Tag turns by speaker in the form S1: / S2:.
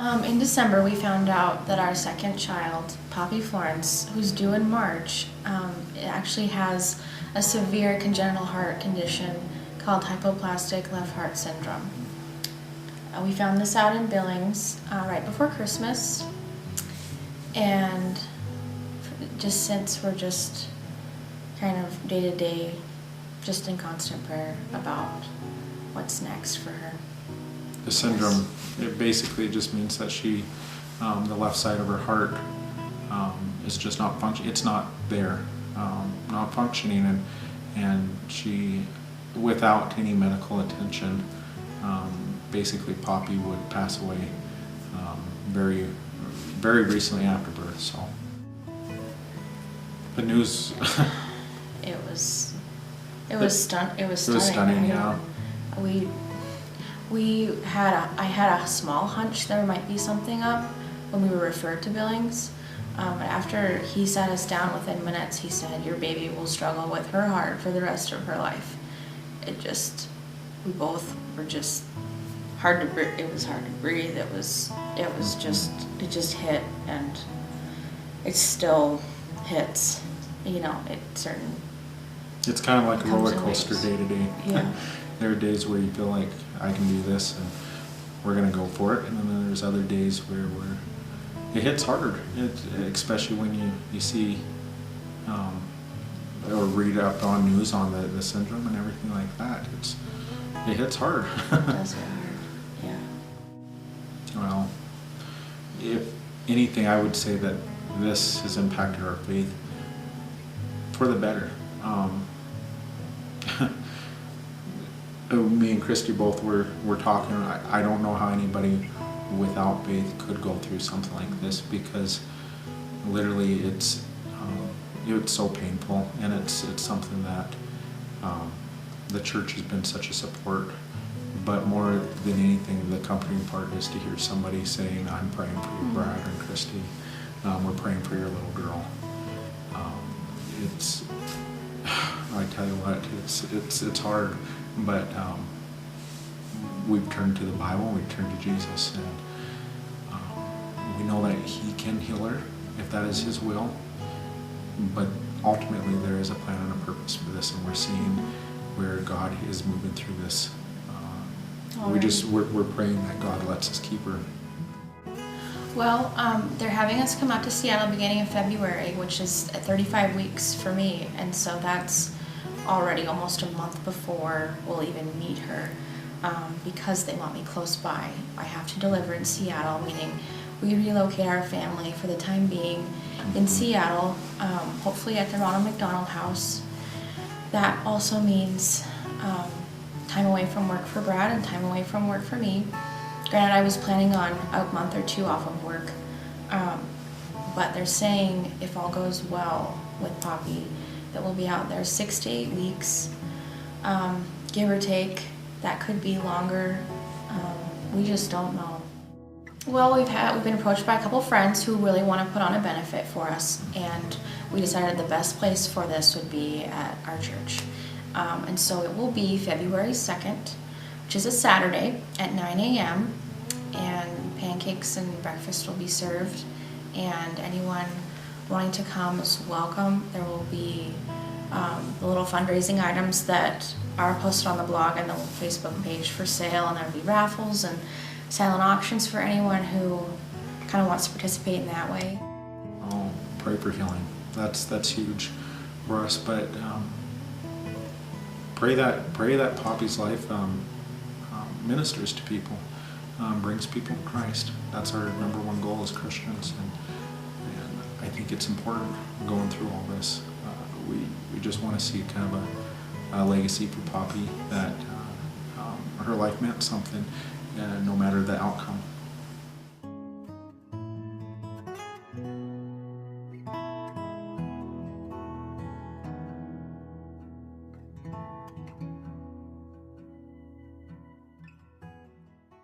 S1: In December, we found out that our second child, Poppy Florence, who's due in March, actually has a severe congenital heart condition called hypoplastic left heart syndrome. We found this out in Billings right before Christmas, and just since we're just kind of day to day, just in constant prayer about what's next for her.
S2: The syndrome, it basically just means that she, the left side of her heart is just not functioning. It's not there, not functioning, and she, without any medical attention, basically Poppy would pass away very, very recently after birth. So the news.
S1: It was stunning. It was stunning.
S2: Yeah.
S1: I had a small hunch there might be something up when we were referred to Billings. But after he sat us down, within minutes, he said, "Your baby will struggle with her heart for the rest of her life." We both were just hard to breathe. It was hard to breathe. It just hit, and it still hits.
S2: It's kind of like a roller coaster day to day.
S1: Yeah.
S2: There are days where you feel like I can do this and we're going to go for it, and then there's other days where it hits harder, especially when you see or read up on news on the syndrome and everything like that. It hits hard.
S1: It does hit hard, yeah.
S2: Well, if anything, I would say that this has impacted our faith for the better. Me and Christy both were talking. I don't know how anybody without faith could go through something like this, because literally it's so painful, and it's something that the church has been such a support. But more than anything, the comforting part is to hear somebody saying, "I'm praying for you, Brad and Christy. We're praying for your little girl." I tell you what, it's hard, but we've turned to the Bible, we've turned to Jesus, and we know that He can heal her if that is His will. But ultimately, there is a plan and a purpose for this, and we're seeing where God is moving through this. We're praying that God lets us keep her.
S1: Well, they're having us come out to Seattle beginning of February, which is 35 weeks for me, and so that's already almost a month before we'll even meet her, because they want me close by. I have to deliver in Seattle, meaning we relocate our family for the time being in Seattle, hopefully at the Ronald McDonald House. That also means time away from work for Brad and time away from work for me. Granted, I was planning on a month or two off of work, but they're saying if all goes well with Poppy, that we'll be out there 6 to 8 weeks, give or take. That could be longer. We just don't know. Well, we've been approached by a couple friends who really want to put on a benefit for us, and we decided the best place for this would be at our church. And so it will be February 2nd, which is a Saturday at 9 a.m. and pancakes and breakfast will be served, and anyone wanting to come is welcome. There will be the little fundraising items that are posted on the blog and the Facebook page for sale, and there will be raffles and silent auctions for anyone who kind of wants to participate in that way.
S2: Oh, pray for healing. That's huge for us, but pray that Poppy's life ministers to people, brings people to Christ. That's our number one goal as Christians, and I think it's important going through all this. We just want to see kind of a legacy for Poppy, that her life meant something, no matter the outcome.